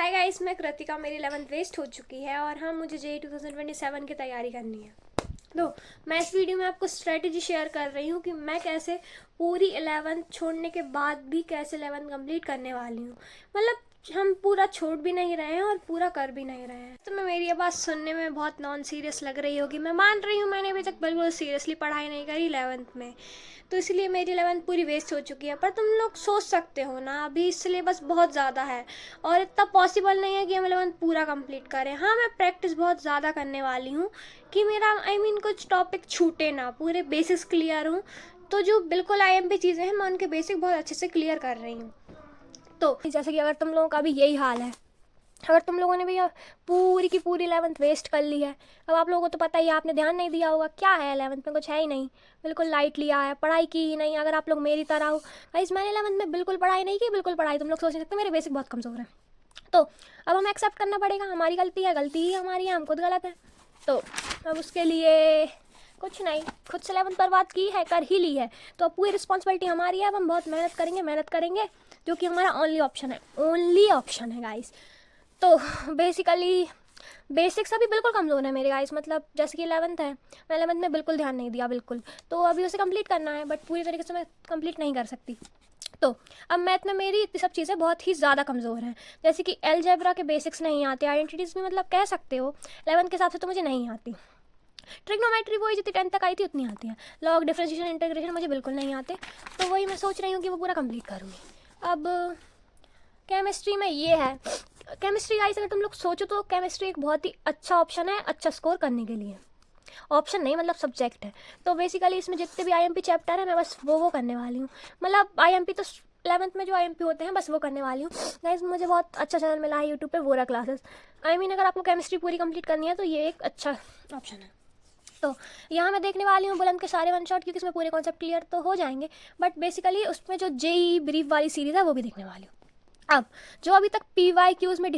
Hi guys, मैं कृतिका। मेरी 11th waste हो चुकी है और हाँ, मुझे जेई 2027 की तैयारी करनी है। तो मैं इस वीडियो में आपको स्ट्रेटजी शेयर कर रही हूँ कि मैं कैसे पूरी 11th छोड़ने के बाद भी कैसे 11th कंप्लीट करने वाली हूँ। मतलब हम पूरा छोड़ भी नहीं रहे हैं और पूरा कर भी नहीं रहे हैं। तो मैं मेरी ये बात सुनने में बहुत नॉन सीरियस लग रही होगी। मैं मान रही हूँ, मैंने अभी तक बिल्कुल सीरियसली पढ़ाई नहीं करी 11th में, तो इसलिए मेरी 11th पूरी वेस्ट हो चुकी है। पर तुम लोग सोच सकते हो ना, अभी सिलेबस बहुत ज़्यादा है और इतना पॉसिबल नहीं है कि हम 11th पूरा कंप्लीट करें। हाँ, मैं प्रैक्टिस बहुत ज़्यादा करने वाली हूँ कि मेरा कुछ टॉपिक छूटे ना, पूरे बेसिक्स क्लियर हूँ। तो जो बिल्कुल आईएमपी चीज़ें हैं, मैं उनके बेसिक बहुत अच्छे से क्लियर कर रही हूँ। तो जैसे कि अगर तुम लोगों का भी यही हाल है, अगर तुम लोगों ने भी पूरी की पूरी 11th वेस्ट कर ली है, अब आप लोगों को तो पता ही है, आपने ध्यान नहीं दिया होगा। क्या है 11th में, कुछ है ही नहीं, बिल्कुल लाइट लिया है, पढ़ाई की ही नहीं। अगर आप लोग मेरी तरह हो गाइस, मैंने 11th में बिल्कुल पढ़ाई नहीं की, बिल्कुल पढ़ाई तुम लोग सोच नहीं सकते, मेरे बेसिक बहुत कमज़ोर हैं। तो अब हमें एक्सेप्ट करना पड़ेगा, हमारी गलती है, गलती ही हमारी है, हम खुद गलत है। तो अब उसके लिए कुछ नहीं, खुद से 11th बर्बाद की है, कर ही ली है, तो अब पूरी रिस्पॉन्सिबिलिटी हमारी है। अब हम बहुत मेहनत करेंगे, जो कि हमारा ओनली ऑप्शन है गाइस। तो बेसिकली बेसिक्स अभी बिल्कुल कमज़ोर है मेरे गाइस। मतलब जैसे कि 11th है, मैं 11th में बिल्कुल ध्यान नहीं दिया बिल्कुल, तो अभी उसे कंप्लीट करना है, बट पूरी तरीके से मैं कंप्लीट नहीं कर सकती। तो अब मैथ में मेरी इतनी सब चीज़ें बहुत ही ज़्यादा कमज़ोर हैं, जैसे कि अलजेब्रा के बेसिक्स नहीं आते, आइडेंटिटीज़ भी मतलब कह सकते हो 11th के हिसाब से तो मुझे नहीं आती। ट्रिग्नोमेट्री वही जितनी 10th तक आई थी उतनी आती है। लॉग, डिफरेंशिएशन, इंटीग्रेशन मुझे बिल्कुल नहीं आते, तो वही मैं सोच रही हूँ कि वो पूरा कंप्लीट करूँगी। अब केमिस्ट्री में ये है, केमिस्ट्री गाइस अगर तुम लोग सोचो तो केमिस्ट्री एक बहुत ही अच्छा ऑप्शन है अच्छा स्कोर करने के लिए। ऑप्शन नहीं, मतलब सब्जेक्ट है। तो बेसिकली इसमें जितने भी आईएमपी चैप्टर है, मैं बस वो करने वाली हूँ। मतलब आईएमपी तो 11th में जो आईएमपी होते हैं बस वो करने वाली हूँ गाइस। मुझे बहुत अच्छा चैनल मिला है यूट्यूब पे, वोरा क्लासेस। अगर आपको केमिस्ट्री पूरी कंप्लीट करनी है तो ये एक अच्छा ऑप्शन है। तो यहाँ मैं देखने वाली हूँ बुलंद के सारे वन शॉट, क्योंकि इसमें पूरे कॉन्सेप्ट क्लियर तो हो जाएंगे, बट बेसिकली उसमें जो जेई ब्रीफ वाली सीरीज़ है वो भी देखने वाली हूँ। अब जो अभी तक PYQs में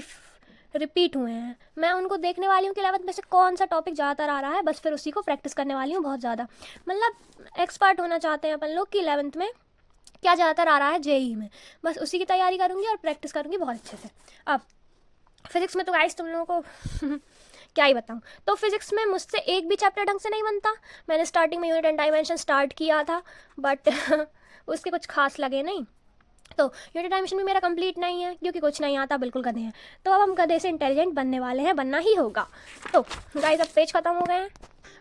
रिपीट हुए हैं, मैं उनको देखने वाली हूँ कि 11th में से कौन सा टॉपिक ज़्यादातर आ रहा है, बस फिर उसी को प्रैक्टिस करने वाली हूँ बहुत ज़्यादा। मतलब एक्सपर्ट होना चाहते हैं अपन लोग कि 11th में क्या ज़्यादातर आ रहा है जेई में, बस उसी की तैयारी करूँगी और प्रैक्टिस करूँगी बहुत अच्छे से। अब फिज़िक्स में तो गाइस तुम लोगों को क्या ही बताऊँ। तो फिज़िक्स में मुझसे एक भी चैप्टर ढंग से नहीं बनता। मैंने स्टार्टिंग में यूनिट एंड डायमेंशन स्टार्ट किया था, बट उसके कुछ खास लगे नहीं। तो यूनिट डायमेंशन भी मेरा कंप्लीट नहीं है, क्योंकि कुछ नहीं आता, बिल्कुल गधे हैं। तो अब हम गधे से इंटेलिजेंट बनने वाले हैं, बनना ही होगा। तो गाइस अब पेज खत्म हो गए हैं।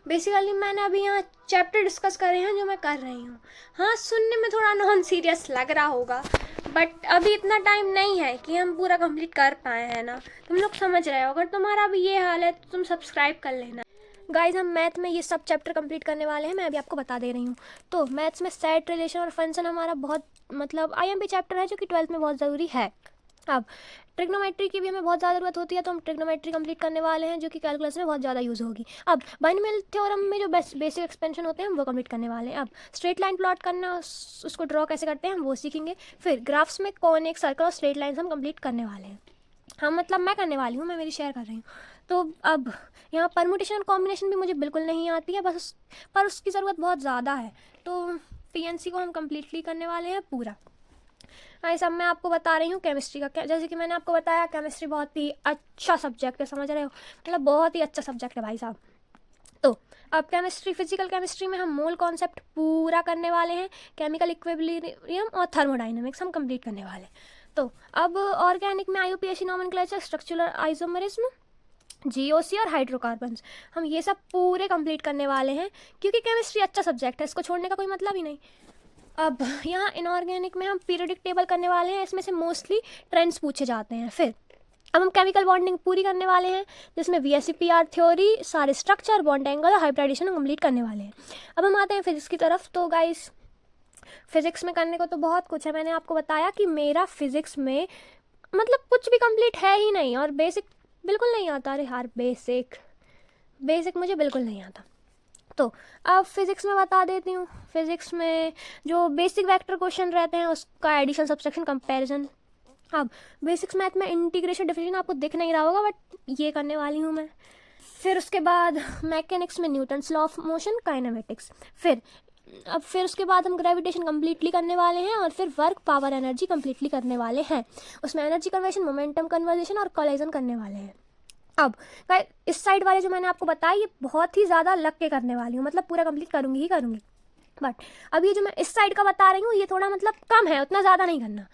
बेसिकली मैंने अभी यहाँ चैप्टर डिस्कस करे हैं जो मैं कर रही हूँ। हाँ, सुनने में थोड़ा नॉन सीरियस लग रहा होगा, बट अभी इतना टाइम नहीं है कि हम पूरा कंप्लीट कर पाए हैं ना। तुम लोग समझ रहे हो। अगर तुम्हारा भी ये हाल है तो तुम सब्सक्राइब कर लेना गाइज। हम मैथ में ये सब चैप्टर कंप्लीट करने वाले हैं, मैं अभी आपको बता दे रही हूँ। तो मैथ्स में सेट, रिलेशन और फंक्शन हमारा बहुत मतलब आईएमपी चैप्टर है, जो कि 12th में बहुत ज़रूरी है। अब ट्रिग्नोमेट्री की भी हमें बहुत ज़्यादा ज़रूरत होती है, तो हम ट्रिग्नोमेट्री कंप्लीट करने वाले हैं, जो कि कैलकुलस में बहुत ज़्यादा यूज़ होगी। अब बाइनोमियल थ्योरम में जो बेसिक एक्सपेंशन होते हैं हम वो कंप्लीट करने वाले हैं। अब स्ट्रेट लाइन प्लॉट करना, उसको ड्रॉ कैसे करते हैं हम वो सीखेंगे। फिर ग्राफ्स में कॉनिक, सर्कल और स्ट्रेट लाइन्स हम कंप्लीट करने वाले हैं। हाँ, मतलब मैं करने वाली हूँ, मैं मेरी शेयर कर रही हूँ। तो अब यहाँ परमुटेशन और कॉम्बिनेशन भी मुझे बिल्कुल नहीं आती है, पर उसकी ज़रूरत बहुत ज़्यादा है। तो पीएनसी को हम कम्प्लीटली करने वाले हैं पूरा। हाँ, ये सब मैं आपको बता रही हूँ केमिस्ट्री का। क्या, जैसे कि मैंने आपको बताया, केमिस्ट्री बहुत ही अच्छा सब्जेक्ट है, समझ रहे हो, मतलब बहुत ही अच्छा सब्जेक्ट है भाई साहब। तो अब केमिस्ट्री, फिजिकल केमिस्ट्री में हम मोल कॉन्सेप्ट पूरा करने वाले हैं, केमिकल इक्विलिब्रियम और थर्मोडाइनमिक्स हम कंप्लीट करने वाले हैं। तो अब ऑर्गेनिक में IUPAC nomenclature, structural isomerism, GOC और हाइड्रोकार्बन्स, हम ये सब पूरे कंप्लीट करने वाले हैं, क्योंकि केमिस्ट्री अच्छा सब्जेक्ट है, इसको छोड़ने का कोई मतलब ही नहीं। अब यहाँ इनऑर्गेनिक में हम पीरियोडिक टेबल करने वाले हैं, इसमें से मोस्टली ट्रेंड्स पूछे जाते हैं। फिर अब हम केमिकल बॉन्डिंग पूरी करने वाले हैं, जिसमें VSEPR थ्योरी, सारे स्ट्रक्चर, बॉन्ड एंगल और हाइब्रिडाइजेशन कंप्लीट करने वाले हैं। अब हम आते हैं फिजिक्स की तरफ। तो गाइस फिजिक्स में करने को तो बहुत कुछ है, मैंने आपको बताया कि मेरा फिजिक्स में मतलब कुछ भी कंप्लीट है ही नहीं, और बेसिक बिल्कुल नहीं आता। अरे यार, बेसिक मुझे बिल्कुल नहीं आता। तो अब फिज़िक्स में बता देती हूँ। फिज़िक्स में जो बेसिक वेक्टर क्वेश्चन रहते हैं उसका एडिशन, सब्सट्रैक्शन, कंपैरिजन। अब बेसिक्स मैथ में इंटीग्रेशन, डिफरेंशिएशन आपको दिख नहीं रहा होगा, बट ये करने वाली हूँ मैं। फिर उसके बाद मैकेनिक्स में Newton's law of motion, kinematics. फिर अब फिर उसके बाद हम ग्रेविटेशन कम्प्लीटली करने वाले हैं और फिर वर्क पावर एनर्जी कम्प्लीटली करने वाले हैं। उसमें एनर्जी कन्वर्जन, मोमेंटम कन्वर्जेशन और कोलाइजन करने वाले हैं। अब इस साइड वाले जो मैंने आपको बताया ये बहुत ही ज़्यादा लग के करने वाली हूँ, मतलब पूरा कंप्लीट करूँगी ही करूँगी। बट अब ये जो मैं इस साइड का बता रही हूँ ये थोड़ा मतलब कम है, उतना ज़्यादा नहीं करना।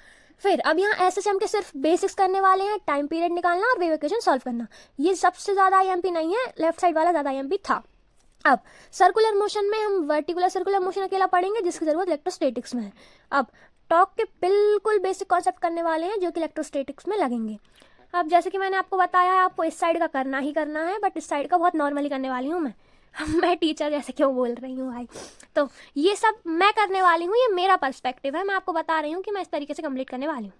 फिर अब यहाँ SHM के सिर्फ बेसिक्स करने वाले हैं, टाइम पीरियड निकालना और वेव इक्वेशन सॉल्व करना। ये सबसे ज़्यादा IMP नहीं है, लेफ्ट साइड वाला ज़्यादा IMP था। अब सर्कुलर मोशन में हम वर्टिकुलर सर्कुलर मोशन अकेला पढ़ेंगे जिसकी ज़रूरत इलेक्ट्रोस्टैटिक्स में है। अब टॉर्क के बिल्कुल बेसिक कॉन्सेप्ट करने वाले हैं जो कि इलेक्ट्रोस्टैटिक्स में लगेंगे। अब जैसे कि मैंने आपको बताया है आपको इस साइड का करना ही करना है, बट इस साइड का बहुत नॉर्मली करने वाली हूँ मैं टीचर जैसे क्यों बोल रही हूँ भाई। तो ये सब मैं करने वाली हूँ, ये मेरा पर्सपेक्टिव है, मैं आपको बता रही हूँ कि मैं इस तरीके से कंप्लीट करने वाली हूँ।